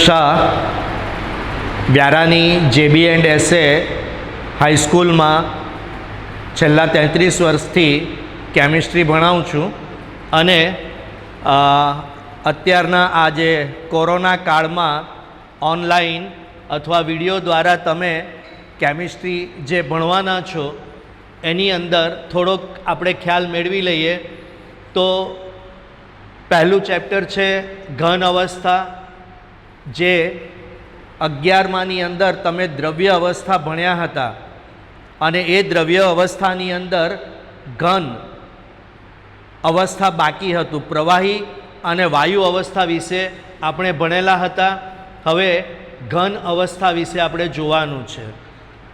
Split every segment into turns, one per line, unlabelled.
Shah વ્યારાની JB&SA હાઈસ્કૂલમાં છેલ્લા 33 વર્ષથી chemistry ભણાવું છું અને અત્યારના આ જે કોરોના કાળમાં ઓનલાઈન અથવા વિડીયો દ્વારા તમે કેમિસ્ટ્રી જે ભણવાના છો એની અંદર થોડોક આપણે ખ્યાલ મેળવી લઈએ તો પહેલું ચેપ્ટર છે ઘન અવસ્થા, જે 11માની અંદર તમે દ્રવ્ય અવસ્થા ભણ્યા હતા અને એ દ્રવ્ય અવસ્થાની અંદર ઘન અવસ્થા બાકી હતું. પ્રવાહી અને વાયુ અવસ્થા વિશે આપણે ભણેલા હતા. હવે ઘન અવસ્થા વિશે આપણે જોવાનું છે.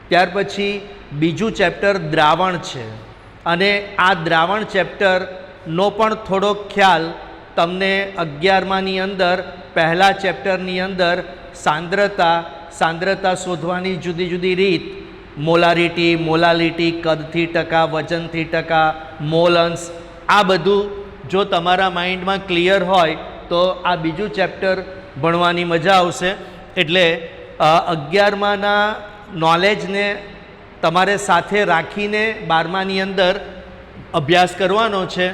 ત્યાર પછી બીજું ચેપ્ટર દ્રાવણ છે અને આ દ્રાવણ ચેપ્ટરનો પણ થોડોક ખ્યાલ તમને 11માની અંદર પહેલા ચેપ્ટરની અંદર સાંદ્રતા શોધવાની જુદી જુદી રીત, મોલારિટી, મોલાલિટી, કદથી ટકા, વજનથી ટકા, મોલ અંશ, આ બધું જો તમારા માઇન્ડમાં ક્લિયર હોય તો આ બીજું ચેપ્ટર ભણવાની મજા આવશે. એટલે 11માના નોલેજને તમારે સાથે રાખીને 12માની અંદર અભ્યાસ કરવાનો છે.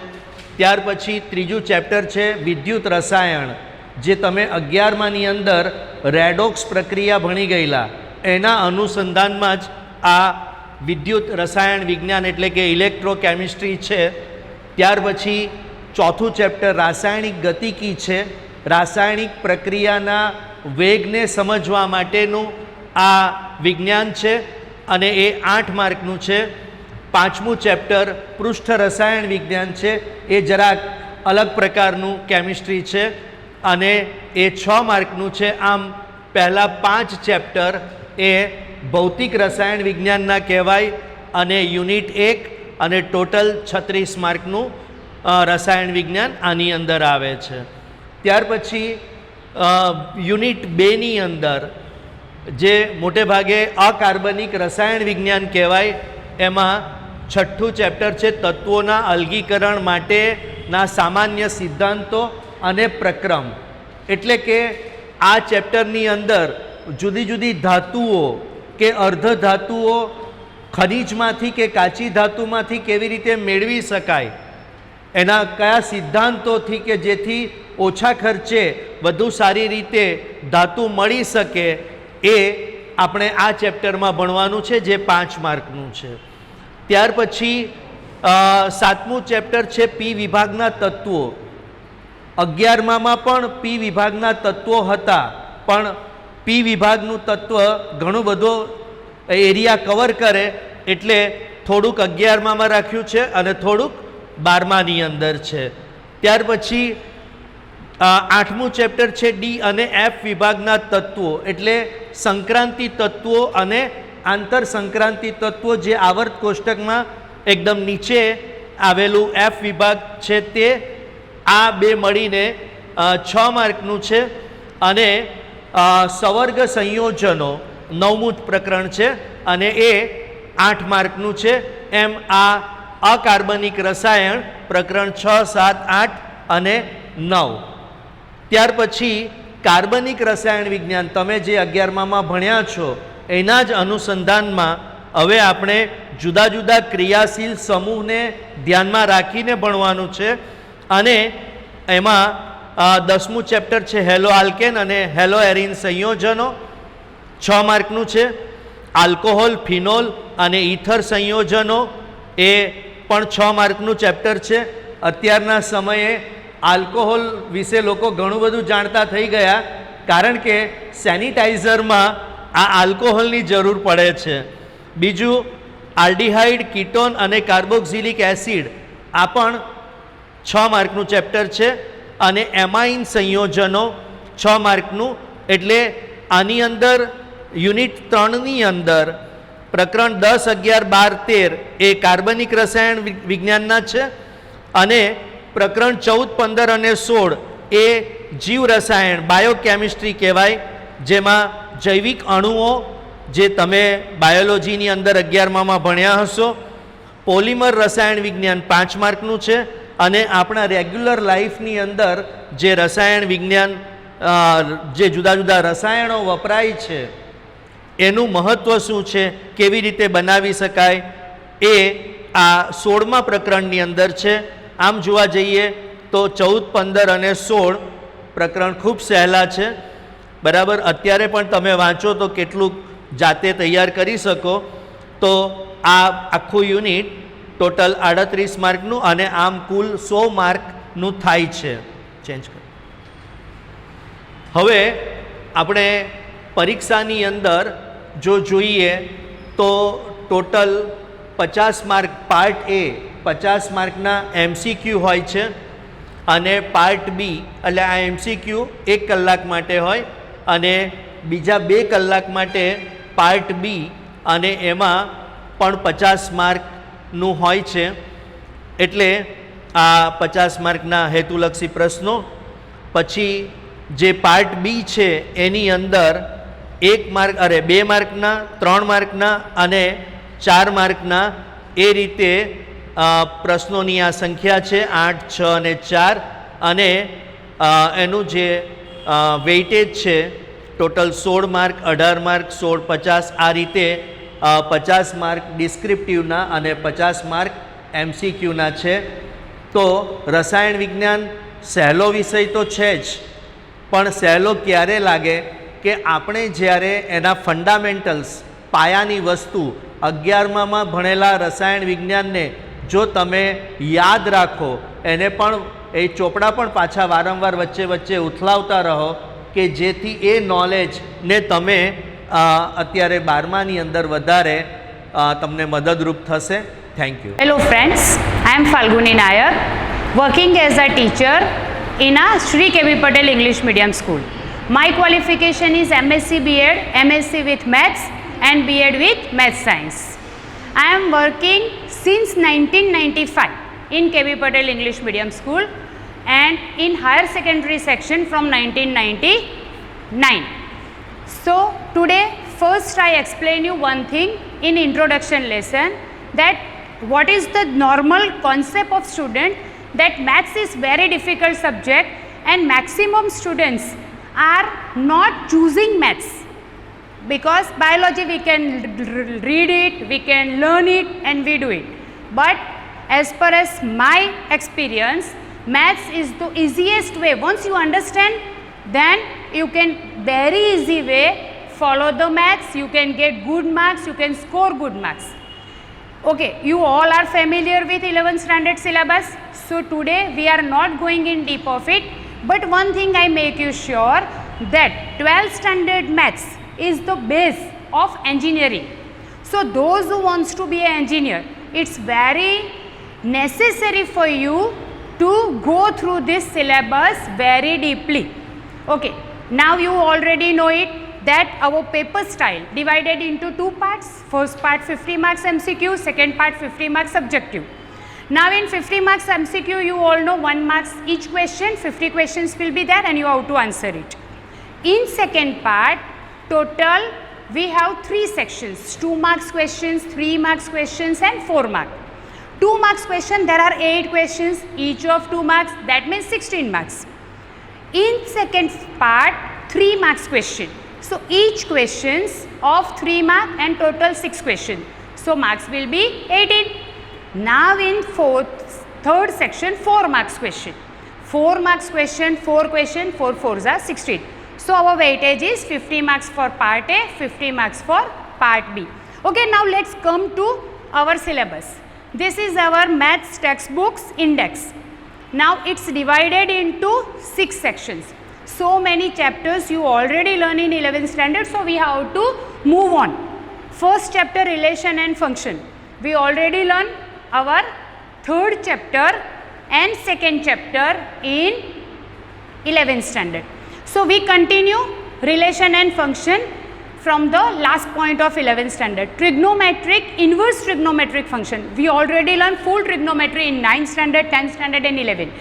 ત્યાર પછી ત્રીજું ચેપ્ટર છે વિદ્યુત રસાયણ, જે તમે 11માની અંદર રેડોક્સ પ્રક્રિયા ભણી ગયેલા એના અનુસંધાનમાં જ આ વિદ્યુત રસાયણ વિજ્ઞાન એટલે કે ઇલેક્ટ્રોકેમિસ્ટ્રી છે. ત્યાર પછી ચોથું ચેપ્ટર રાસાયણિક ગતિકી છે. રાસાયણિક પ્રક્રિયાના વેગને સમજવા માટેનું આ વિજ્ઞાન છે અને એ 8 માર્કનું છે. પાંચમું ચેપ્ટર પૃષ્ઠ રસાયણ વિજ્ઞાન છે, એ જરાક અલગ પ્રકારનું કેમિસ્ટ્રી છે અને એ 6 માર્કનું છે. આમ પહેલાં 5 ચેપ્ટર એ ભૌતિક રસાયણ વિજ્ઞાનના કહેવાય અને યુનિટ 1 અને ટોટલ 36 માર્કનું રસાયણ વિજ્ઞાન આની અંદર આવે છે. ત્યાર પછી યુનિટ 2ની અંદર જે મોટે ભાગે અકાર્બનિક રસાયણ વિજ્ઞાન કહેવાય, એમાં છઠ્ઠું ચેપ્ટર છે તત્વોના અલગીકરણ માટેના સામાન્ય સિદ્ધાંતો અને પ્રક્રમ. એટલે કે આ ચેપ્ટરની અંદર જુદી જુદી ધાતુઓ કે અર્ધ ધાતુઓ ખનિજમાંથી કે કાચી ધાતુમાંથી કેવી રીતે મેળવી શકાય, એના કયા સિદ્ધાંતોથી કે જેથી ઓછા ખર્ચે વધુ સારી રીતે ધાતુ મળી શકે, એ આપણે આ ચેપ્ટરમાં ભણવાનું છે, જે 5 માર્કનું છે. ત્યાર પછી 7મું ચેપ્ટર છે પી વિભાગના તત્વો. 11મામાં પણ પી વિભાગના તત્વો હતા, પણ પી વિભાગનું તત્વ ઘણું બધો એરિયા કવર કરે એટલે થોડુંક 11મામાં રાખ્યું છે અને થોડુંક 12માની અંદર છે. ત્યાર પછી 8મું ચેપ્ટર છે ડી અને એફ વિભાગના તત્વો, એટલે સંક્રાંતિ તત્વો અને આંતર સંક્રાંતિ તત્વો, જે આવર્ત કોષ્ટકમાં એકદમ નીચે આવેલું એફ વિભાગ છે તે. આ બે મળીને 6 માર્કનું છે અને સવર્ગ સંયોજનો 9મું પ્રકરણ છે અને એ 8 માર્કનું છે. એમ આ અકાર્બનિક રસાયણ પ્રકરણ 6, 7, 8 અને 9. ત્યાર પછી કાર્બનિક રસાયણ વિજ્ઞાન તમે જે 11મામાં ભણ્યા છો એના જ અનુસંધાનમાં હવે આપણે જુદા જુદા ક્રિયાશીલ સમૂહને ધ્યાનમાં રાખીને ભણવાનું છે અને એમાં 10મું ચેપ્ટર છે હેલો આલ્કેન અને હેલો એરિન સંયોજનો, 6 માર્કનું છે. આલ્કોહોલ, ફિનોલ અને ઇથર સંયોજનો, એ પણ 6 માર્કનું ચેપ્ટર છે. અત્યારના સમયે આલ્કોહોલ વિશે લોકો ઘણું બધું જાણતા થઈ ગયા, કારણ કે સેનિટાઈઝરમાં આ આલ્કોહોલની જરૂર પડે છે. બીજું આલ્ડીહાઇડ, કીટોન અને કાર્બોક્સિલિક એસિડ, આ પણ 6 માર્કનું ચેપ્ટર છે અને એમાઇન સંયોજનો 6 માર્કનું. એટલે આની અંદર યુનિટ 3ની અંદર પ્રકરણ 10, 11, 12, 13 એ કાર્બનિક રસાયણ વિજ્ઞાનના છે અને પ્રકરણ 14, 15 અને 16 એ જીવ રસાયણ બાયોકેમિસ્ટ્રી કહેવાય, જેમાં જૈવિક અણુઓ, જે તમે બાયોલોજીની અંદર 11મામાં ભણ્યા હશો. પોલિમર રસાયણ વિજ્ઞાન 5 માર્કનું છે અને આપણા રેગ્યુલર લાઈફની અંદર જે રસાયણ વિજ્ઞાન જે જુદા જુદા રસાયણો વપરાય છે એનું મહત્ત્વ શું છે, કેવી રીતે બનાવી શકાય, એ આ 16મા પ્રકરણની અંદર છે. આમ જોવા જઈએ તો 14, 15 અને 16 પ્રકરણ ખૂબ સહેલા છે, બરાબર. અત્યારે પણ તમે વાંચો તો કેટલું જાતે તૈયાર કરી શકો. તો આ આખું યુનિટ ટોટલ 38 માર્કનું અને આમ કુલ 100 માર્કનું થાય છે. ચેન્જ કરો. હવે આપણે પરીક્ષાની અંદર જો જોઈએ તો ટોટલ 50 માર્ક પાર્ટ એ 50 માર્કના MCQ હોય છે અને પાર્ટ બી એટલે આ MCQ 1 કલાક માટે હોય અને બીજા 2 કલાક માટે પાર્ટ બી, અને એમાં પણ 50 માર્કનું હોય છે. એટલે આ 50 માર્કના હેતુલક્ષી પ્રશ્નો. પછી જે પાર્ટ બી છે એની અંદર 1 માર્ક 2 માર્કના, 3 માર્કના અને 4 માર્કના, એ રીતે પ્રશ્નોની આ સંખ્યા છે 8, 6 અને 4. અને એનું જે વેઇટેજ છે ટોટલ 16 માર્ક, 18 માર્ક, 16, 50, આ રીતે 50 માર્ક ડિસ્ક્રિપ્ટિવના અને 50 માર્ક MCQના છે. તો રસાયણ વિજ્ઞાન સહેલો વિષય તો છે જ, પણ સહેલો ક્યારે લાગે કે આપણે જ્યારે એના ફંડામેન્ટલ્સ, પાયાની વસ્તુ 11માં ભણેલા રસાયણ વિજ્ઞાનને જો તમે યાદ રાખો, એને પણ એ ચોપડા પણ પાછા વારંવાર વચ્ચે વચ્ચે ઉથલાવતા રહો કે જેથી એ નોલેજને તમે અત્યારે 12માની અંદર વધારે તમને મદદરૂપ થશે. Thank you.
Hello friends, I am Falguni Nayak, working as a teacher in a Shri K.V. Patel English Medium School. My qualification is MSc B.Ed, MSc with Maths and B.Ed with Maths Science. I am working since 1995 in K.V. Patel English Medium School and in higher secondary section from 1999. So today first I explain you one thing in introduction lesson, that what is the normal concept of student, that maths is very difficult subject and maximum students are not choosing maths, because biology we can read it, we can learn it and we do it. But as per as my experience, maths is the easiest way. Once you understand, then you can very easy way follow the maths, you can get good marks, you can score good marks. Okay, you all are familiar with 11th standard syllabus. So today we are not going in deep of it, but one thing I make you sure, that 12th standard maths is the base of engineering. So those who wants to be an engineer, it's very necessary for you to go through this syllabus very deeply. Okay, now you already know it, that our paper style divided into 2 parts. First part 50 marks MCQ, second part 50 marks subjective. Now in 50 marks MCQ, you all know 1 marks each question, 50 questions will be there and you have to answer it. In second part, total we have 3 sections, 2 marks questions, 3 marks questions and 4 marks. 2 marks question, there are 8 questions, each of 2 marks, that means 16 marks. In second part, 3 marks question. So each questions of 3 marks and total 6 questions. So marks will be 18. Now in third section, 4 marks question. 4 marks question, 4 question, 4 4s are 16. So our weightage is 50 marks for part A, 50 marks for part B. Okay, now let's come to our syllabus. This is our maths textbooks index. Now it's divided into 6 sections. So many chapters you already learn in 11th standard, so we have to move on. First chapter, relation and function. We already learn our third chapter and second chapter in 11th standard. So we continue relation and function from the last point of 11th standard. Trigonometric, inverse trigonometric function. We already learned full trigonometry in 9th standard, 10th standard and 11th.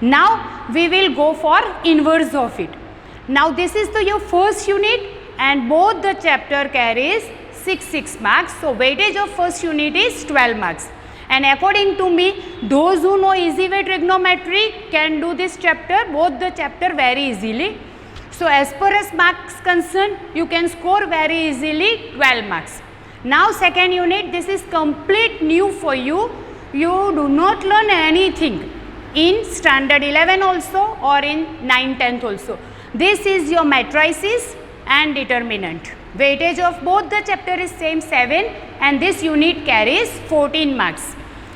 Now we will go for inverse of it. Now this is your first unit and both the chapter carries 6 marks. So weightage of first unit is 12 marks. And according to me, those who know easy way trigonometry can do this chapter, both the chapter very easily. So as per as marks concerned, you can score very easily 12 marks. Now second unit, this is complete new for you. You do not learn anything in standard 11 also or in 9th-10th also. This is your matrices and determinant. Weightage of both the chapter is same 7 and this unit carries 14 marks.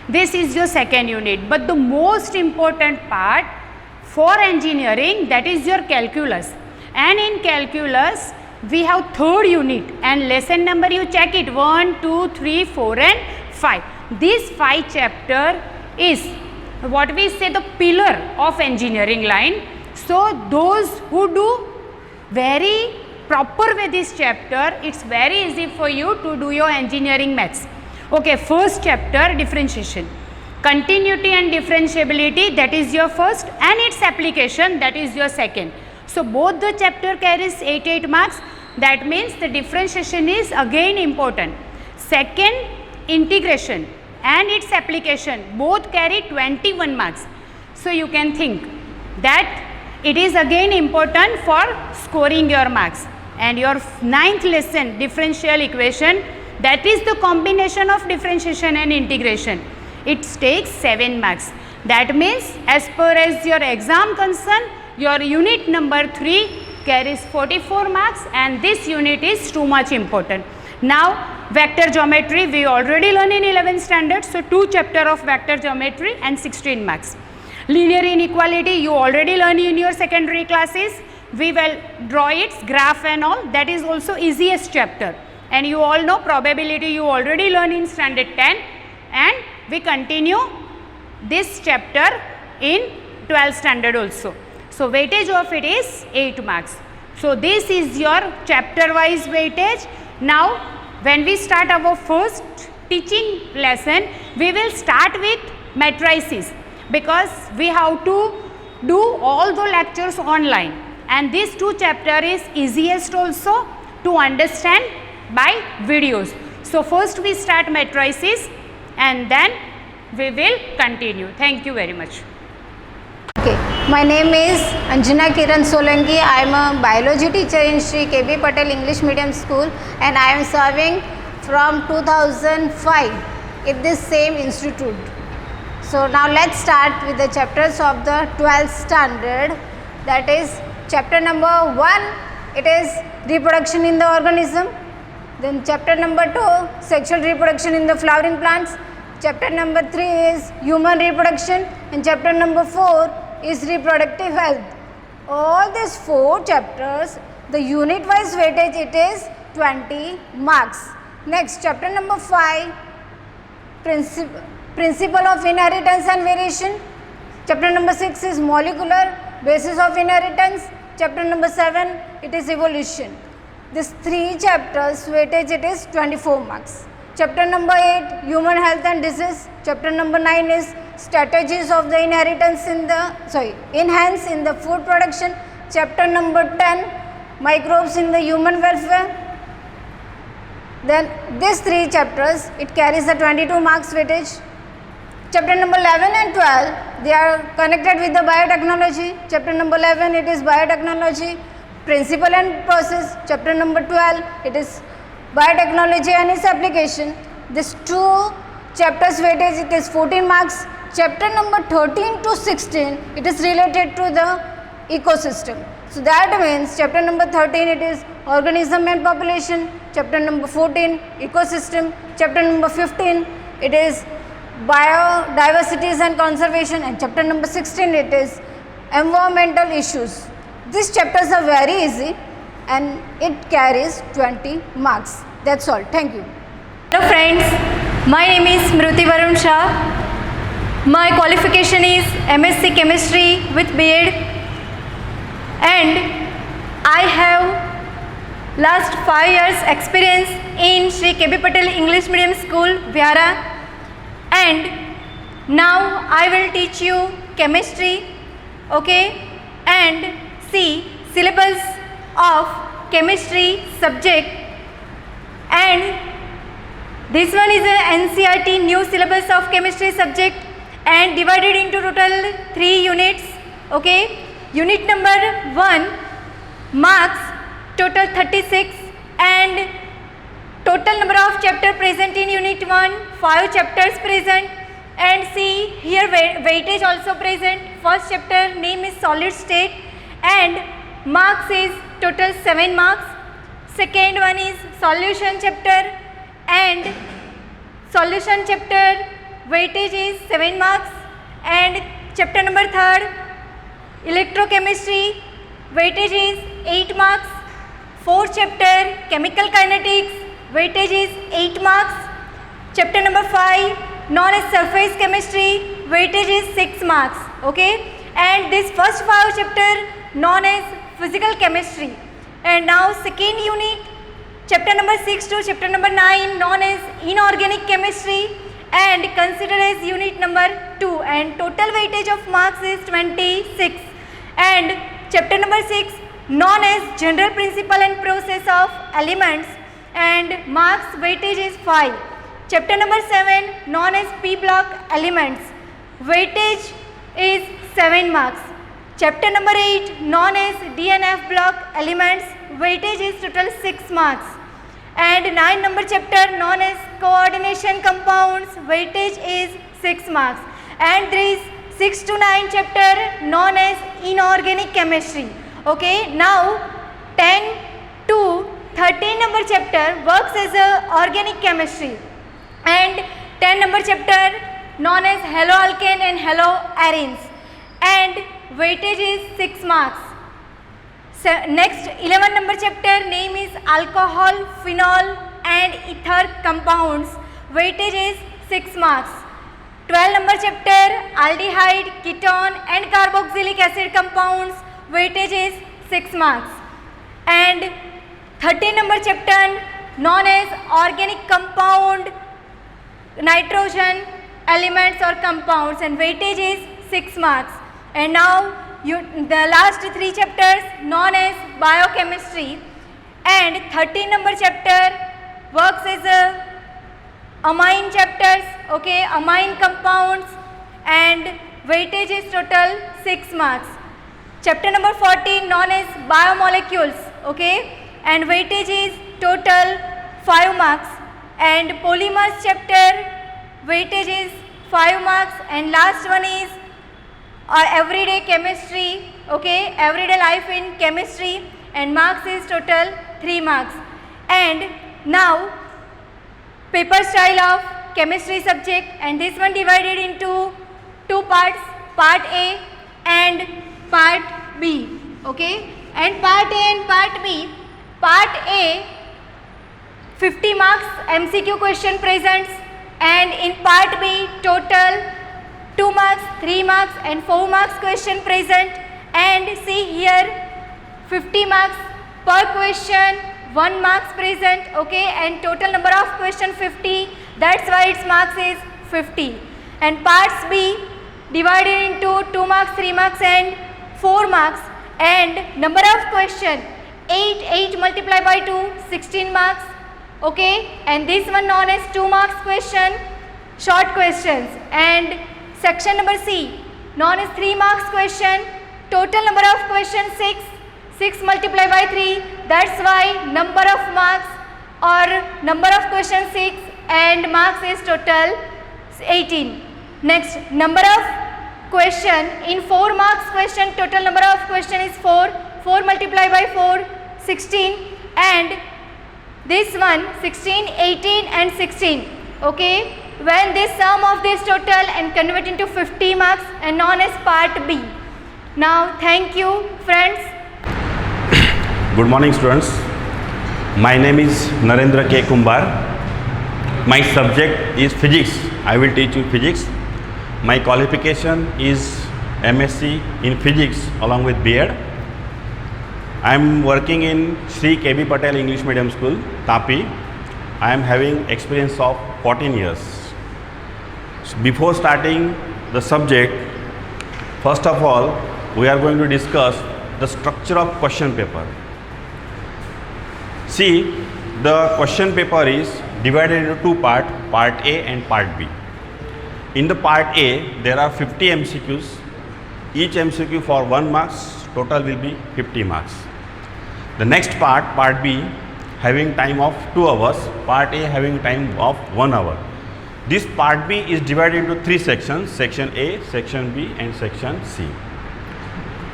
This is your second unit. But the most important part for engineering, that is your calculus. And in calculus, we have third unit and lesson number you check it 1, 2, 3, 4 and 5. This 5 chapter is what we say the pillar of engineering line. So those who do very proper with this chapter, it's very easy for you to do your engineering maths. Okay, first chapter differentiation. Continuity and differentiability, that is your first, and its application, that is your second. So both the chapter carries 8 marks. That means the differentiation is again important. Second, integration and its application both carry 21 marks. So you can think that it is again important for scoring your marks. And your 9th lesson, differential equation, that is the combination of differentiation and integration. It takes 7 marks. That means as per as your exam concern, your unit number 3 carries 44 marks and this unit is too much important. Now vector geometry we already learned in 11th standard. So 2 chapter of vector geometry and 16 marks. Linear inequality you already learned in your secondary classes. We will draw its graph and all, that is also easiest chapter. And you all know probability you already learned in standard 10 and we continue this chapter in 12th standard also. So weightage of it is 8 marks. So this is your chapter wise weightage. Now when we start our first teaching lesson, we will start with matrices because we have to do all the lectures online. And this 2 chapter is easiest also to understand by videos. So first we start matrices and then we will continue. Thank you very much.
Okay, my name is Anjana Kiran Solanki. I am a biology teacher in Sri KB Patel English Medium School and I am serving from 2005 in this same institute. So now let's start with the chapters of the 12th standard, that is chapter number 1, it is reproduction in the organism. Then chapter number 2, sexual reproduction in the flowering plants. Chapter number 3 is human reproduction and chapter number 4 is reproductive health. All these 4 chapters, the unit wise weightage it is 20 marks. Next chapter number 5, principle of inheritance and variation. Chapter number 6 is molecular basis of inheritance. Chapter number 7 it is evolution. These 3 chapters weightage it is 24 marks. Chapter number 8 human health and disease. Chapter number 9 is strategies of the enhance in the food production. Chapter number 10 microbes in the human welfare. Then these 3 chapters it carries the 22 marks weightage. Chapter number 11 and 12 they are connected with the biotechnology. Chapter number 11 it is biotechnology, principle and process. Chapter number 12 it is biotechnology and its application. These 2 chapters weightage it is 14 marks. Chapter number 13 to 16 it is related to the ecosystem. So that means chapter number 13 it is organism and population. Chapter number 14 ecosystem. Chapter number 15 it is biodiversity and conservation and chapter number 16 it is environmental issues. These chapters are very easy and it carries 20 marks. That's all. Thank you.
Hello friends, my name is Smruti Varun Shah. My qualification is MSc Chemistry with B.Ed and I have last 5 years experience in Sri KB Patel English Medium School, Vihara, and now I will teach you chemistry, okay, and see syllabus of chemistry subject, and this one is a NCERT new syllabus of chemistry subject and divided into total 3 units, okay. Unit number 1 marks total 36, and total number of chapter present in unit 1, 5 chapters present. And see here weightage also present. First chapter name is solid state and marks is total 7 marks. Second one is solution chapter, and solution chapter weightage is 7 marks. And chapter number 3 electrochemistry weightage is 8 marks. Fourth chapter chemical kinetics weightage is 8 marks. Chapter number 5 known as surface chemistry weightage is 6 marks. Okay, and this first 5 chapter known as physical chemistry. And now second unit chapter number 6 to chapter number 9 known as inorganic chemistry and considered as unit number 2, and total weightage of marks is 26. And chapter number 6 known as general principle and process of elements and marks weightage is 5. Chapter number 7 known as P block elements weightage is 7 marks. Chapter number 8 known as D and F block elements weightage is total 6 marks. And 9 number chapter known as coordination compounds weightage is 6 marks. And there is 6 to 9 chapter known as inorganic chemistry. Okay, now 10 to 13 number chapter works as a organic chemistry, and 10 number chapter known as haloalkane and haloarenes, and weightage is 6 marks. So next 11 number chapter name is alcohol, phenol and ether compounds weightage is 6 marks. 12 number chapter aldehyde, ketone and carboxylic acid compounds weightage is 6 marks. And 13 number chapter known as organic compound, nitrogen elements or compounds, and weightage is 6 marks. And now the last 3 chapters known as biochemistry, and 13 number chapter works as a amine chapters, okay, amine compounds, and weightage is total 6 marks. Chapter number 14 known as biomolecules, okay, and weightage is total 5 marks. And polymers chapter weightage is 5 marks. And last one is everyday chemistry, okay, everyday life in chemistry, and marks is total 3 marks. And now paper style of chemistry subject, and this one divided into 2 parts, part A and part B, okay. And part A and part B, part A 50 marks MCQ question presents, and in part B total 2 marks, 3 marks and 4 marks question present. And see here 50 marks per question, 1 marks present, okay, and total number of question 50, that's why its marks is 50. And parts B divided into 2 marks, 3 marks and 4 marks, and number of question 8 multiplied by 2, 16 marks, okay, and this one known as 2 marks question, short questions. And section number C known as 3 marks question, total number of question 6 multiplied by 3, that's why number of marks or number of question 6 and marks is total 18. Next, number of question in 4 marks question, total number of question is 4 multiplied by 4, 16, and this one 16, 18 and 16, okay, when this sum of this total and convert into 50 marks and known as part B. Now thank you friends.
Good morning students. My name is Narendra K. Kumbar. My subject is physics. I will teach you physics. My qualification is MSc in physics along with B.Ed. I am working in Sri K.B. Patel English Medium School, Tapi. I am having experience of 14 years. So before starting the subject, first of all, we are going to discuss the structure of question paper. See, the question paper is divided into 2 parts, part A and part B. In the part A, there are 50 MCQs. Each MCQ for 1 marks, total will be 50 marks. The next part, part B, having time of 2 hours, part A having time of 1 hour. This part B is divided into 3 sections, section A, section B and section C.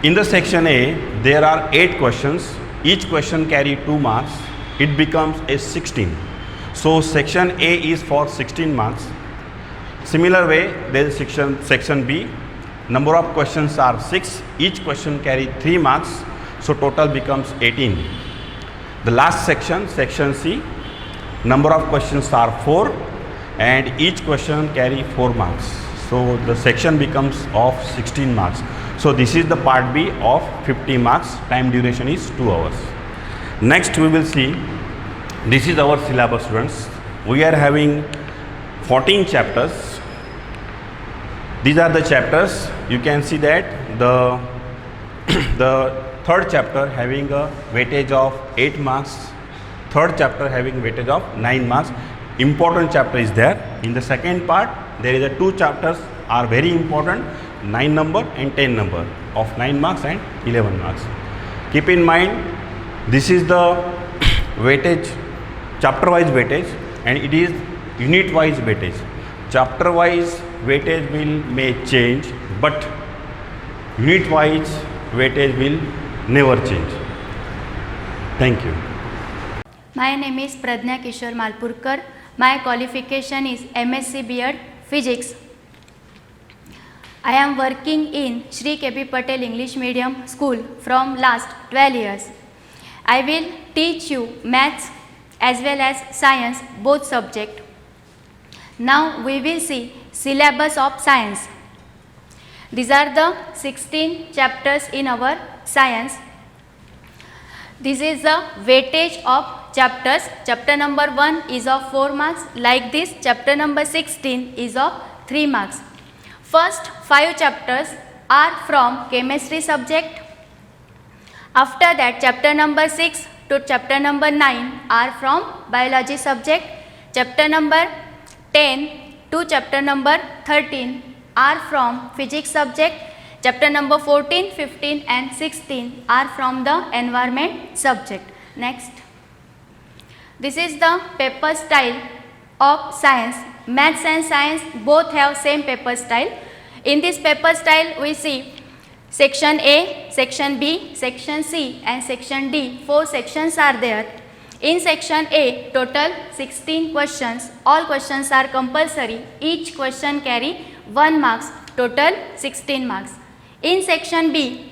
In the section A, there are 8 questions. Each question carry 2 marks. It becomes a 16. So section A is for 16 marks. Similar way, there is section B. Number of questions are 6. Each question carry 3 marks. So total becomes 18. The last section, section C, number of questions are 4 and each question carry 4 marks. So the section becomes of 16 marks. So this is the part B of 50 marks. Time duration is 2 hours. Next we will see, this is our syllabus, students. We are having 14 chapters. These are the chapters. You can see that the third chapter having a weightage of 8 marks. Third chapter having weightage of 9 marks. Important chapter is there. In the second part, there is a 2 chapters are very important, 9 number and 10 number of 9 marks and 11 marks. Keep in mind, this is the weightage, chapter wise weightage, and it is unit wise weightage. Chapter wise weightage may change, but unit wise weightage will never change. Thank you.
My name is Pradnya Kishore Malpurkar. My qualification is MSc B.Ed Physics. I am working in Shri K.B. Patel English Medium School from last 12 years. I will teach you maths as well as science, both subject. Now we will see syllabus of science. These are the 16 chapters in our science. This is the weightage of chapters. Chapter number 1 is of 4 marks. Like this, chapter number 16 is of 3 marks. First 5 chapters are from chemistry subject. After that, chapter number 6 to chapter number 9 are from biology subject. Chapter number 10 to chapter number 13 are from physics subject. Chapter number 14, 15 and 16 are from the environment subject. Next. This is the paper style of science. Maths and science both have same paper style. In this paper style we see section A, section B, section C and section D. 4 sections are there. In section A, total 16 questions. All questions are compulsory. Each question carry 1 marks. Total 16 marks. In section B,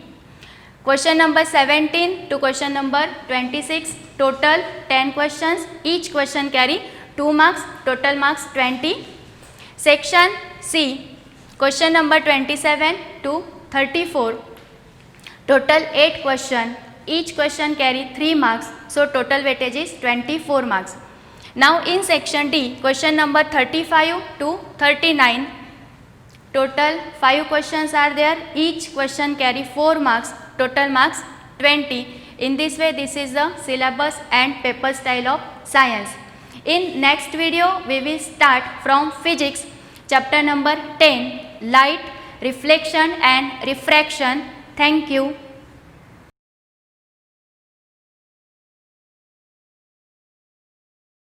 question number 17 to question number 26, total 10 questions. Each question carry 2 marks. Total marks 20. Section C, question number 27 to 34, total 8 questions. Each question carry 3 marks. So total weightage is 24 marks. Now in section D, question number 35 to 39, total 5 questions are there. Each question carry 4 marks. Total marks 20. In this way, this is the syllabus and paper style of science. In next video, we will start from physics, chapter number 10, light, reflection and refraction. Thank you.